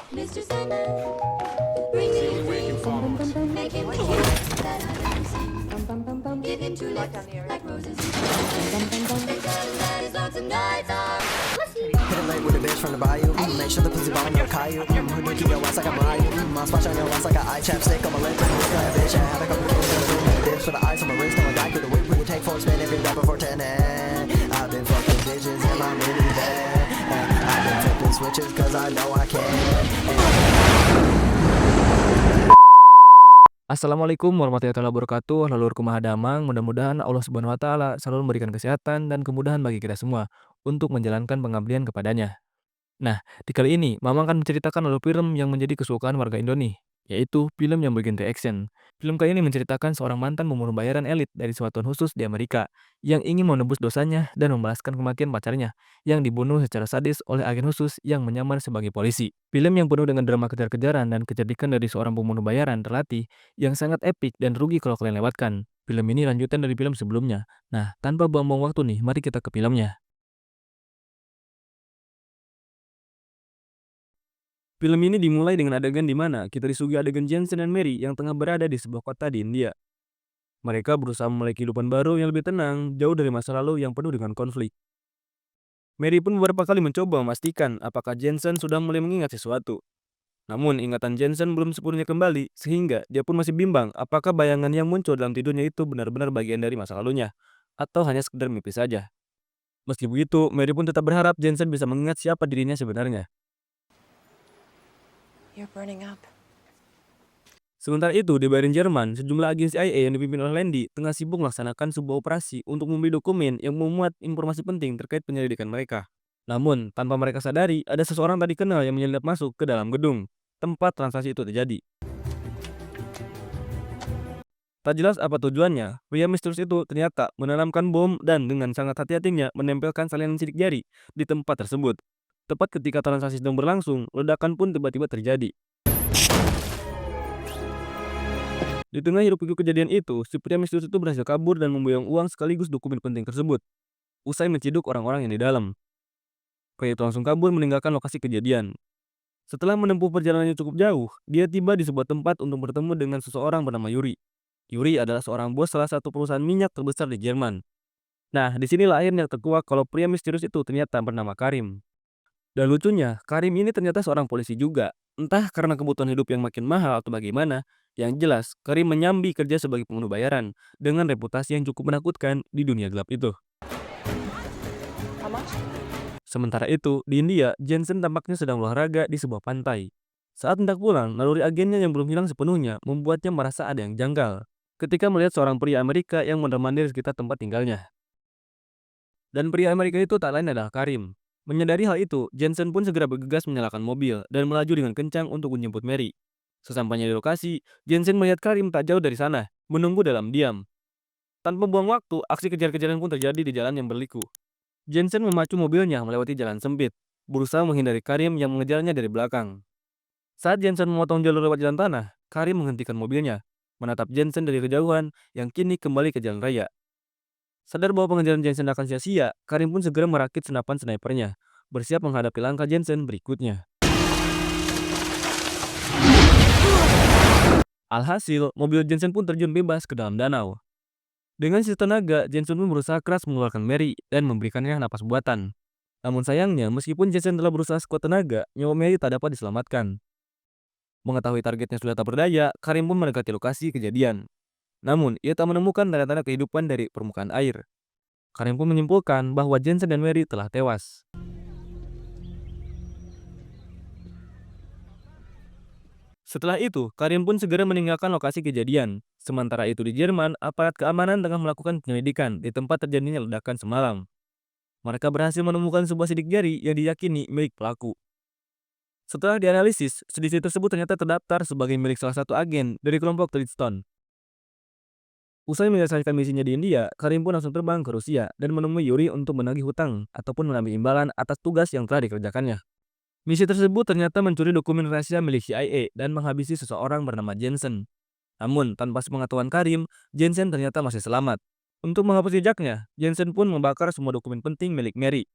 Mr. Sandman, bring me a dream. Make him the hero that I never seen. Give him two lips like roses and flowers. And tell him that his lonesome nights are pussy. Hit it late with a bitch from the bayou. Make sure the pussy ball no Caillou. Who drinking your ass like a Mariah? I'll splash on your ass like a eye chapstick on my lip. Look like a bitch, I have a couple of dips for the ice on my wrist. No, I die with the whip. Will you take 4 spin every rapper for 10? I've been fucking bitches in my minivan. I've been flipping switches cause I know I can. Assalamualaikum warahmatullahi wabarakatuh, Leluhurku Maha Damang. Mudah-mudahan Allah Subhanahu wa Ta'ala selalu memberikan kesehatan dan kemudahan bagi kita semua untuk menjalankan pengabdian kepadanya. Nah, di kali ini Mama akan menceritakan alur film yang menjadi kesukaan warga Indonesia, yaitu film yang bergenre action. Film kali ini menceritakan seorang mantan pembunuh bayaran elit dari satuan khusus di Amerika yang ingin menebus dosanya dan membalaskan kematian pacarnya yang dibunuh secara sadis oleh agen khusus yang menyamar sebagai polisi. Film yang penuh dengan drama kejar-kejaran dan kecerdikan dari seorang pembunuh bayaran terlatih yang sangat epik dan rugi kalau kalian lewatkan. Film ini lanjutan dari film sebelumnya. Nah, tanpa buang-buang waktu nih, mari kita ke filmnya. Film ini dimulai dengan adegan di mana kita disuguhi adegan Jensen dan Mary yang tengah berada di sebuah kota di India. Mereka berusaha memulai kehidupan baru yang lebih tenang, jauh dari masa lalu yang penuh dengan konflik. Mary pun beberapa kali mencoba memastikan apakah Jensen sudah mulai mengingat sesuatu. Namun ingatan Jensen belum sepenuhnya kembali, sehingga dia pun masih bimbang apakah bayangan yang muncul dalam tidurnya itu benar-benar bagian dari masa lalunya, atau hanya sekedar mimpi saja. Meski begitu, Mary pun tetap berharap Jensen bisa mengingat siapa dirinya sebenarnya. You're burning up. Sementara itu, di Berlin, Jerman, sejumlah agen CIA yang dipimpin oleh Landy tengah sibuk melaksanakan sebuah operasi untuk membeli dokumen yang memuat informasi penting terkait penyelidikan mereka. Namun, tanpa mereka sadari, ada seseorang tak dikenal yang menyelinap masuk ke dalam gedung, tempat transaksi itu terjadi. Tak jelas apa tujuannya, pria misterius itu ternyata menanamkan bom dan dengan sangat hati-hatinya menempelkan salinan sidik jari di tempat tersebut. Tepat ketika transaksi sedang berlangsung, ledakan pun tiba-tiba terjadi. Di tengah hiruk-pikuk kejadian itu, si pria misterius itu berhasil kabur dan memboyong uang sekaligus dokumen penting tersebut. Usai menciduk orang-orang yang di dalam, pria itu langsung kabur meninggalkan lokasi kejadian. Setelah menempuh perjalanan yang cukup jauh, dia tiba di sebuah tempat untuk bertemu dengan seseorang bernama Yuri. Yuri adalah seorang bos salah satu perusahaan minyak terbesar di Jerman. Nah, disinilah akhirnya terkuak kalau pria misterius itu ternyata bernama Karim. Dan lucunya, Karim ini ternyata seorang polisi juga. Entah karena kebutuhan hidup yang makin mahal atau bagaimana, yang jelas Karim menyambi kerja sebagai pembunuh bayaran dengan reputasi yang cukup menakutkan di dunia gelap itu. How much? Sementara itu, di India, Jensen tampaknya sedang olahraga di sebuah pantai. Saat hendak pulang, naluri agennya yang belum hilang sepenuhnya membuatnya merasa ada yang janggal ketika melihat seorang pria Amerika yang mondar-mandir di sekitar tempat tinggalnya. Dan pria Amerika itu tak lain adalah Karim. Menyadari hal itu, Jensen pun segera bergegas menyalakan mobil dan melaju dengan kencang untuk menjemput Mary. Sesampainya di lokasi, Jensen melihat Karim tak jauh dari sana, menunggu dalam diam. Tanpa buang waktu, aksi kejar-kejaran pun terjadi di jalan yang berliku. Jensen memacu mobilnya melewati jalan sempit, berusaha menghindari Karim yang mengejarnya dari belakang. Saat Jensen memotong jalur lewat jalan tanah, Karim menghentikan mobilnya, menatap Jensen dari kejauhan yang kini kembali ke jalan raya. Sadar bahwa pengejaran Jensen akan sia-sia, Karim pun segera merakit senapan snipernya, bersiap menghadapi langkah Jensen berikutnya. Alhasil, mobil Jensen pun terjun bebas ke dalam danau. Dengan sisa tenaga, Jensen pun berusaha keras mengeluarkan Mary dan memberikannya napas buatan. Namun sayangnya, meskipun Jensen telah berusaha sekuat tenaga, nyawa Mary tak dapat diselamatkan. Mengetahui targetnya sudah tak berdaya, Karim pun mendekati lokasi kejadian. Namun, ia tak menemukan tanda-tanda kehidupan dari permukaan air. Karim pun menyimpulkan bahwa Jensen dan Mary telah tewas. Setelah itu, Karim pun segera meninggalkan lokasi kejadian. Sementara itu di Jerman, aparat keamanan tengah melakukan penyelidikan di tempat terjadinya ledakan semalam. Mereka berhasil menemukan sebuah sidik jari yang diyakini milik pelaku. Setelah dianalisis, sidik tersebut ternyata terdaftar sebagai milik salah satu agen dari kelompok Treadstone. Usai menyelesaikan misinya di India, Karim pun langsung terbang ke Rusia dan menemui Yuri untuk menagih hutang ataupun mengambil imbalan atas tugas yang telah dikerjakannya. Misi tersebut ternyata mencuri dokumen rahasia milik CIA dan menghabisi seseorang bernama Jensen. Namun, tanpa sepengetahuan Karim, Jensen ternyata masih selamat. Untuk menghapus jejaknya, Jensen pun membakar semua dokumen penting milik Mary.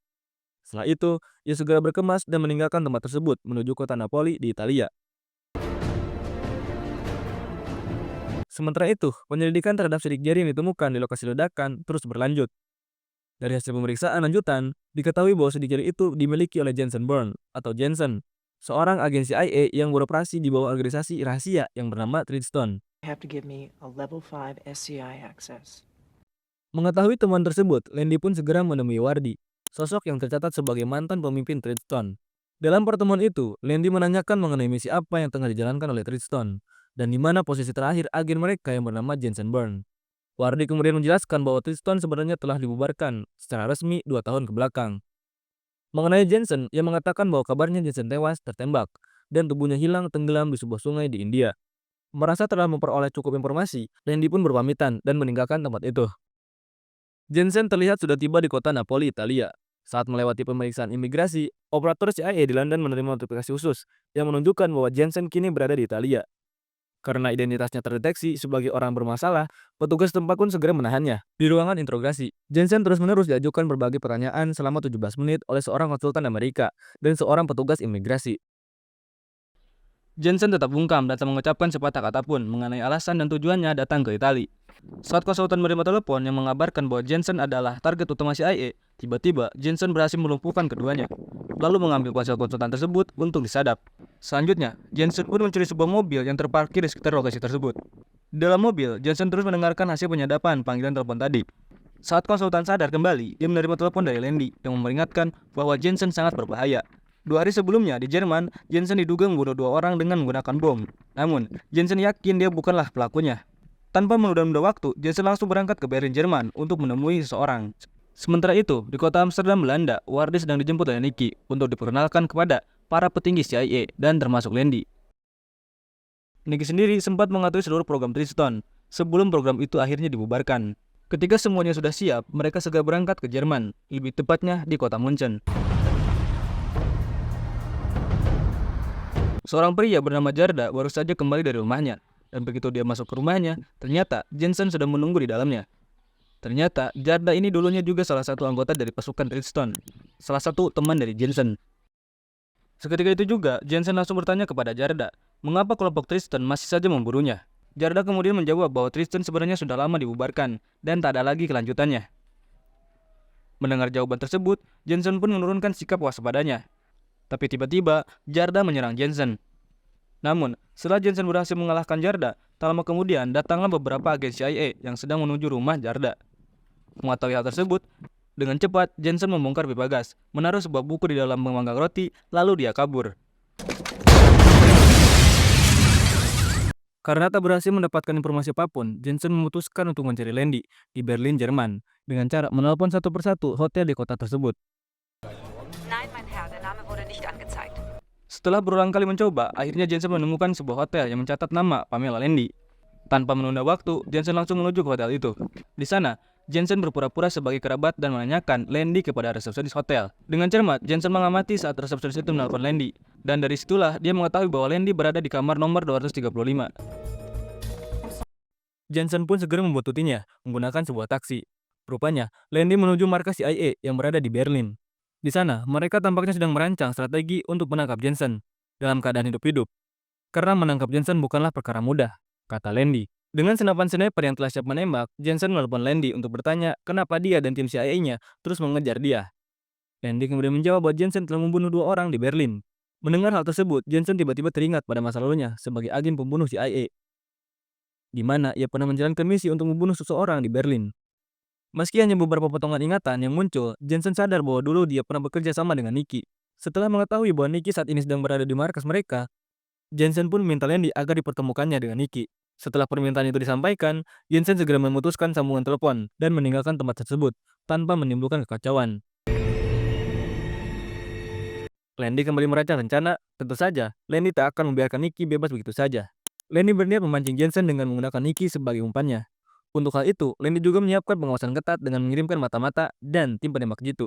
Setelah itu, ia segera berkemas dan meninggalkan tempat tersebut menuju kota Napoli di Italia. Sementara itu, penyelidikan terhadap sidik jari yang ditemukan di lokasi ledakan terus berlanjut. Dari hasil pemeriksaan lanjutan, diketahui bahwa sidik jari itu dimiliki oleh Jensen Byrne atau Jensen, seorang agen CIA yang beroperasi di bawah organisasi rahasia yang bernama Treadstone. You have to give me a level 5 SCI access. Mengetahui temuan tersebut, Landy pun segera menemui Wardy, sosok yang tercatat sebagai mantan pemimpin Treadstone. Dalam pertemuan itu, Landy menanyakan mengenai misi apa yang tengah dijalankan oleh Treadstone, dan di mana posisi terakhir agen mereka yang bernama Jensen Byrne. Wardy kemudian menjelaskan bahwa Treadstone sebenarnya telah dibubarkan secara resmi 2 tahun ke belakang. Mengenai Jensen, ia mengatakan bahwa kabarnya Jensen tewas tertembak, dan tubuhnya hilang tenggelam di sebuah sungai di India. Merasa telah memperoleh cukup informasi, Landy pun berpamitan dan meninggalkan tempat itu. Jensen terlihat sudah tiba di kota Napoli, Italia. Saat melewati pemeriksaan imigrasi, operator CIA di London menerima notifikasi khusus yang menunjukkan bahwa Jensen kini berada di Italia. Karena identitasnya terdeteksi sebagai orang bermasalah, petugas tempat pun segera menahannya. Di ruangan interogasi, Jensen terus-menerus diajukan berbagai pertanyaan selama 17 menit oleh seorang konsultan Amerika dan seorang petugas imigrasi. Jensen tetap bungkam dan tak mengucapkan sepatah kata pun mengenai alasan dan tujuannya datang ke Italia. Saat konsultan menerima telepon yang mengabarkan bahwa Jensen adalah target utama CIA, tiba-tiba Jensen berhasil melumpuhkan keduanya, lalu mengambil ponsel konsultan tersebut untuk disadap. Selanjutnya, Jensen pun mencuri sebuah mobil yang terparkir di sekitar lokasi tersebut. Di dalam mobil, Jensen terus mendengarkan hasil penyadapan panggilan telepon tadi. Saat konsultan sadar kembali, dia menerima telepon dari Landy yang memperingatkan bahwa Jensen sangat berbahaya. 2 hari sebelumnya di Jerman, Jensen diduga membunuh 2 orang dengan menggunakan bom. Namun, Jensen yakin dia bukanlah pelakunya. Tanpa menunda-nunda waktu, Jensen langsung berangkat ke Berlin, Jerman untuk menemui seseorang. Sementara itu, di kota Amsterdam, Belanda, Wardy sedang dijemput oleh Nicky untuk diperkenalkan kepada para petinggi CIA dan termasuk Landy. Nicky sendiri sempat mengatur seluruh program Treadstone sebelum program itu akhirnya dibubarkan. Ketika semuanya sudah siap, mereka segera berangkat ke Jerman, lebih tepatnya di kota Munchen. Seorang pria bernama Jarda baru saja kembali dari rumahnya, dan begitu dia masuk ke rumahnya, ternyata Jensen sudah menunggu di dalamnya. Ternyata Jarda ini dulunya juga salah satu anggota dari pasukan Treadstone, salah satu teman dari Jensen. Seketika itu juga, Jensen langsung bertanya kepada Jarda, mengapa kelompok Treadstone masih saja memburunya. Jarda kemudian menjawab bahwa Treadstone sebenarnya sudah lama dibubarkan, dan tak ada lagi kelanjutannya. Mendengar jawaban tersebut, Jensen pun menurunkan sikap waspadanya. Tapi tiba-tiba, Jarda menyerang Jensen. Namun, setelah Jensen berhasil mengalahkan Jarda, tak lama kemudian datanglah beberapa agen CIA yang sedang menuju rumah Jarda. Mengetahui hal tersebut, dengan cepat Jensen membongkar pipa gas, menaruh sebuah buku di dalam memanggang roti, lalu dia kabur. Karena tak berhasil mendapatkan informasi apapun, Jensen memutuskan untuk mencari Landy di Berlin, Jerman, dengan cara menelpon satu persatu hotel di kota tersebut. Nein, mein Herr, der Name wurde nicht angezeigt. Setelah berulang kali mencoba, akhirnya Jensen menemukan sebuah hotel yang mencatat nama Pamela Landy. Tanpa menunda waktu, Jensen langsung menuju ke hotel itu. Di sana, Jensen berpura-pura sebagai kerabat dan menanyakan Landy kepada resepsionis hotel. Dengan cermat, Jensen mengamati saat resepsionis itu menelpon Landy. Dan dari situlah, dia mengetahui bahwa Landy berada di kamar nomor 235. Jensen pun segera membuntutinya menggunakan sebuah taksi. Rupanya, Landy menuju markas CIA yang berada di Berlin. Di sana, mereka tampaknya sedang merancang strategi untuk menangkap Jensen dalam keadaan hidup-hidup. Karena menangkap Jensen bukanlah perkara mudah, kata Landy. Dengan senapan sniper yang telah siap menembak, Jensen menelpon Landy untuk bertanya kenapa dia dan tim CIA-nya terus mengejar dia. Landy kemudian menjawab bahwa Jensen telah membunuh 2 orang di Berlin. Mendengar hal tersebut, Jensen tiba-tiba teringat pada masa lalunya sebagai agen pembunuh CIA, di mana ia pernah menjalankan misi untuk membunuh seseorang di Berlin. Meski hanya beberapa potongan ingatan yang muncul, Jensen sadar bahwa dulu dia pernah bekerja sama dengan Nicky. Setelah mengetahui bahwa Nicky saat ini sedang berada di markas mereka, Jensen pun meminta Landy agar dipertemukannya dengan Nicky. Setelah permintaan itu disampaikan, Jensen segera memutuskan sambungan telepon dan meninggalkan tempat tersebut tanpa menimbulkan kekacauan. Landy kembali merancang rencana. Tentu saja, Landy tak akan membiarkan Nicky bebas begitu saja. Landy berniat memancing Jensen dengan menggunakan Nicky sebagai umpannya. Untuk hal itu, Landy juga menyiapkan pengawasan ketat dengan mengirimkan mata-mata dan tim penembak jitu.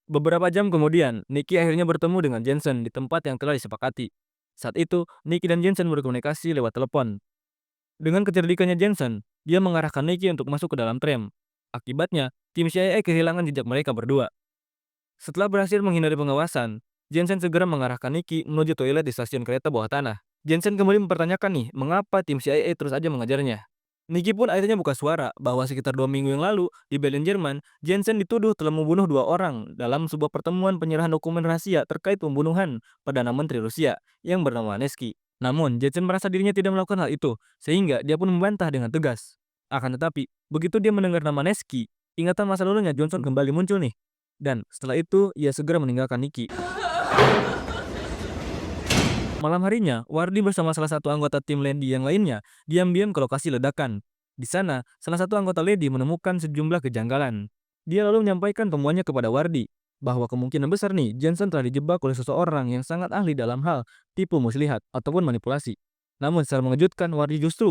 Beberapa jam kemudian, Nicky akhirnya bertemu dengan Jensen di tempat yang telah disepakati. Saat itu, Nicky dan Jensen berkomunikasi lewat telepon. Dengan kecerdikannya Jensen, dia mengarahkan Nicky untuk masuk ke dalam tram. Akibatnya, tim CIA kehilangan jejak mereka berdua. Setelah berhasil menghindari pengawasan, Jensen segera mengarahkan Nicky menuju toilet di stasiun kereta bawah tanah. Jensen kembali mempertanyakan nih, mengapa tim CIA terus aja mengajarnya. Nicky pun akhirnya buka suara bahwa sekitar 2 minggu yang lalu, di Berlin, Jerman, Jensen dituduh telah membunuh 2 orang dalam sebuah pertemuan penyerahan dokumen rahasia terkait pembunuhan Perdana Menteri Rusia yang bernama Nesky. Namun, Jensen merasa dirinya tidak melakukan hal itu, sehingga dia pun membantah dengan tegas. Akan tetapi, begitu dia mendengar nama Nesky, ingatan masa lalunya Johnson kembali muncul nih. Dan setelah itu, ia segera meninggalkan Nicky. Malam harinya, Wardy bersama salah satu anggota tim Landy yang lainnya diam-diam ke lokasi ledakan. Di sana, salah satu anggota Landy menemukan sejumlah kejanggalan. Dia lalu menyampaikan temuannya kepada Wardy bahwa kemungkinan besar nih Jensen telah dijebak oleh seseorang yang sangat ahli dalam hal tipu muslihat ataupun manipulasi. Namun secara mengejutkan, Wardy justru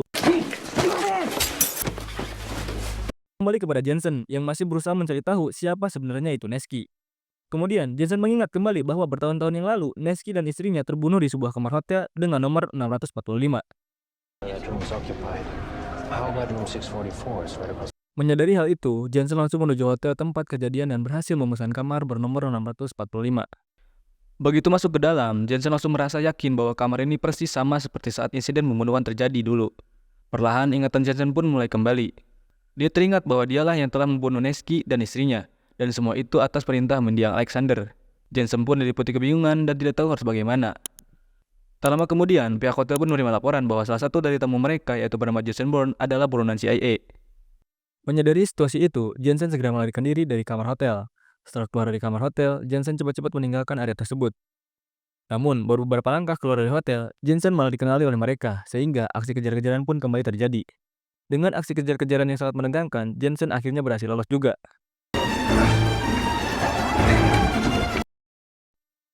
kembali kepada Jensen yang masih berusaha mencari tahu siapa sebenarnya itu Nesky. Kemudian, Jensen mengingat kembali bahwa bertahun-tahun yang lalu, Nesky dan istrinya terbunuh di sebuah kamar hotel dengan nomor 645. Menyadari hal itu, Jensen langsung menuju hotel tempat kejadian dan berhasil memesan kamar bernomor 645. Begitu masuk ke dalam, Jensen langsung merasa yakin bahwa kamar ini persis sama seperti saat insiden pembunuhan terjadi dulu. Perlahan, ingatan Jensen pun mulai kembali. Dia teringat bahwa dialah yang telah membunuh Nesky dan istrinya. Dan semua itu atas perintah mendiang Alexander. Jensen pun diliputi kebingungan dan tidak tahu harus bagaimana. Tak lama kemudian, pihak hotel pun menerima laporan bahwa salah satu dari tamu mereka, yaitu bernama Jason Bourne, adalah buronan CIA. Menyadari situasi itu, Jensen segera melarikan diri dari kamar hotel. Setelah keluar dari kamar hotel, Jensen cepat-cepat meninggalkan area tersebut. Namun, baru beberapa langkah keluar dari hotel, Jensen malah dikenali oleh mereka, sehingga aksi kejar-kejaran pun kembali terjadi. Dengan aksi kejar-kejaran yang sangat menegangkan, Jensen akhirnya berhasil lolos juga.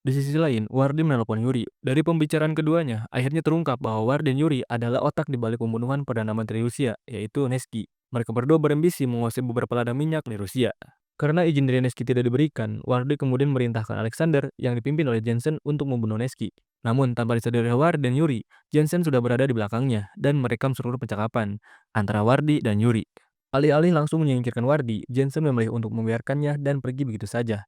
Di sisi lain, Wardy menelpon Yuri. Dari pembicaraan keduanya, akhirnya terungkap bahwa Wardy dan Yuri adalah otak di balik pembunuhan Perdana Menteri Rusia, yaitu Nesky. Mereka berdua berambisi menguasai beberapa ladang minyak di Rusia. Karena izin dari Nesky tidak diberikan, Wardy kemudian memerintahkan Alexander yang dipimpin oleh Jensen untuk membunuh Nesky. Namun, tanpa disadari Wardy dan Yuri, Jensen sudah berada di belakangnya dan merekam seluruh percakapan antara Wardy dan Yuri. Alih-alih langsung menyingkirkan Wardy, Jensen memilih untuk membiarkannya dan pergi begitu saja.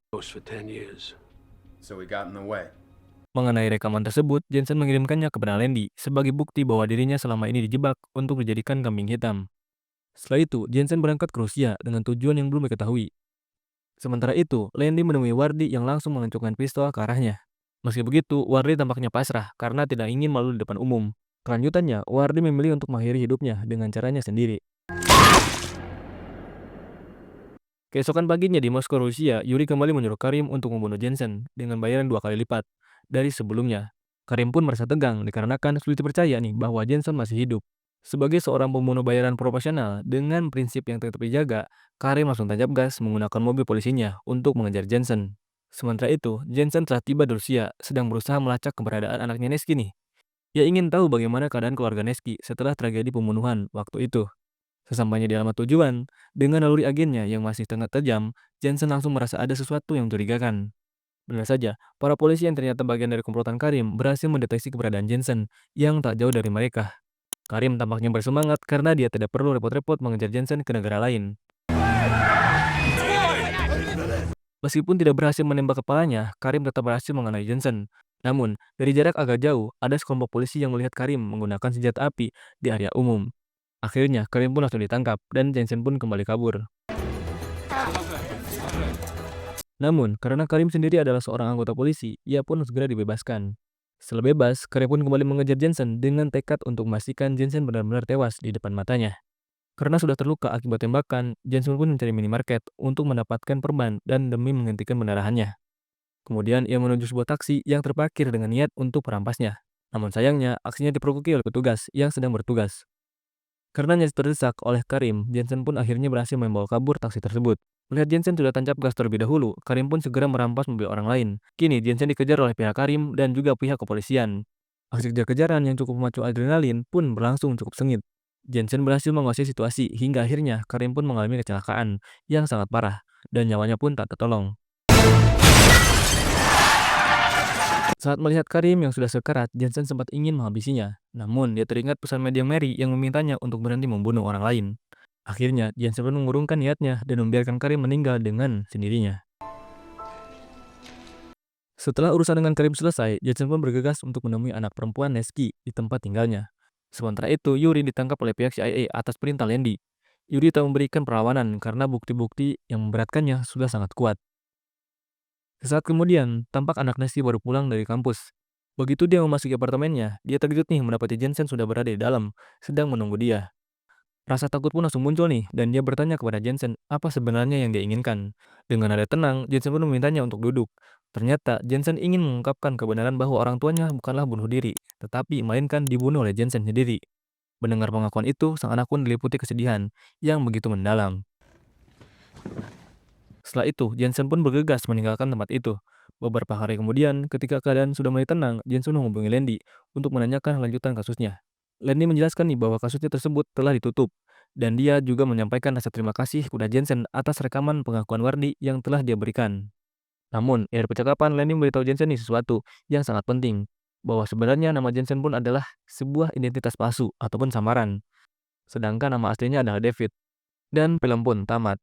Mengenai rekaman tersebut, Jensen mengirimkannya kepada Landy sebagai bukti bahwa dirinya selama ini dijebak untuk dijadikan kambing hitam. Setelah itu, Jensen berangkat ke Rusia dengan tujuan yang belum diketahui. Sementara itu, Landy menemui Wardy yang langsung mengencungkan pistol ke arahnya. Meski begitu, Wardy tampaknya pasrah karena tidak ingin malu di depan umum. Kelanjutannya, Wardy memilih untuk mengakhiri hidupnya dengan caranya sendiri. Keesokan paginya di Moskow, Rusia, Yuri kembali menyuruh Karim untuk membunuh Jensen dengan bayaran 2 kali lipat dari sebelumnya. Karim pun merasa tegang dikarenakan sulit dipercaya nih bahwa Jensen masih hidup. Sebagai seorang pembunuh bayaran profesional dengan prinsip yang tetap dijaga, Karim langsung tancap gas menggunakan mobil polisinya untuk mengejar Jensen. Sementara itu, Jensen telah tiba di Rusia sedang berusaha melacak keberadaan anaknya Nesky nih. Ia ingin tahu bagaimana keadaan keluarga Nesky setelah tragedi pembunuhan waktu itu. Sesampainya di alamat tujuan, dengan naluri agennya yang masih tengah tajam, Jensen langsung merasa ada sesuatu yang mencurigakan. Benar saja, para polisi yang ternyata bagian dari komplotan Karim berhasil mendeteksi keberadaan Jensen yang tak jauh dari mereka. Karim tampaknya bersemangat karena dia tidak perlu repot-repot mengejar Jensen ke negara lain. Meskipun tidak berhasil menembak kepalanya, Karim tetap berhasil mengenai Jensen. Namun, dari jarak agak jauh, ada sekelompok polisi yang melihat Karim menggunakan senjata api di area umum. Akhirnya, Karim pun langsung ditangkap dan Jensen pun kembali kabur. Namun, karena Karim sendiri adalah seorang anggota polisi, ia pun segera dibebaskan. Setelah bebas, Karim pun kembali mengejar Jensen dengan tekad untuk memastikan Jensen benar-benar tewas di depan matanya. Karena sudah terluka akibat tembakan, Jensen pun mencari minimarket untuk mendapatkan perban dan demi menghentikan pendarahannya. Kemudian, ia menuju sebuah taksi yang terparkir dengan niat untuk merampasnya. Namun sayangnya, aksinya dipergoki oleh petugas yang sedang bertugas. Karena nyaris terdesak oleh Karim, Jensen pun akhirnya berhasil membawa kabur taksi tersebut. Melihat Jensen sudah tancap gas terlebih dahulu, Karim pun segera merampas mobil orang lain. Kini Jensen dikejar oleh pihak Karim dan juga pihak kepolisian. Aksi kejar-kejaran yang cukup memacu adrenalin pun berlangsung cukup sengit. Jensen berhasil menguasai situasi hingga akhirnya Karim pun mengalami kecelakaan yang sangat parah dan nyawanya pun tak tertolong. Saat melihat Karim yang sudah sekarat, Jensen sempat ingin menghabisinya. Namun, dia teringat pesan medium Mary yang memintanya untuk berhenti membunuh orang lain. Akhirnya, Jensen pun mengurungkan niatnya dan membiarkan Karim meninggal dengan sendirinya. Setelah urusan dengan Karim selesai, Jensen pun bergegas untuk menemui anak perempuan Neski di tempat tinggalnya. Sementara itu, Yuri ditangkap oleh pihak CIA atas perintah Landy. Yuri tak memberikan perlawanan karena bukti-bukti yang memberatkannya sudah sangat kuat. Sesaat kemudian, tampak anak Neski baru pulang dari kampus. Begitu dia memasuki apartemennya, dia terkejut nih mendapati Jensen sudah berada di dalam, sedang menunggu dia. Rasa takut pun langsung muncul nih, dan dia bertanya kepada Jensen apa sebenarnya yang dia inginkan. Dengan nada tenang, Jensen pun memintanya untuk duduk. Ternyata, Jensen ingin mengungkapkan kebenaran bahwa orang tuanya bukanlah bunuh diri, tetapi melainkan dibunuh oleh Jensen sendiri. Mendengar pengakuan itu, sang anak pun diliputi kesedihan yang begitu mendalam. Setelah itu, Jensen pun bergegas meninggalkan tempat itu. Beberapa hari kemudian, ketika keadaan sudah mulai tenang, Jensen menghubungi Landy untuk menanyakan lanjutan kasusnya. Landy menjelaskan nih bahwa kasusnya tersebut telah ditutup, dan dia juga menyampaikan rasa terima kasih kepada Jensen atas rekaman pengakuan Wardi yang telah dia berikan. Namun, dari percakapan, Landy memberitahu Jensen nih sesuatu yang sangat penting, bahwa sebenarnya nama Jensen pun adalah sebuah identitas palsu ataupun samaran, sedangkan nama aslinya adalah David. Dan film pun tamat.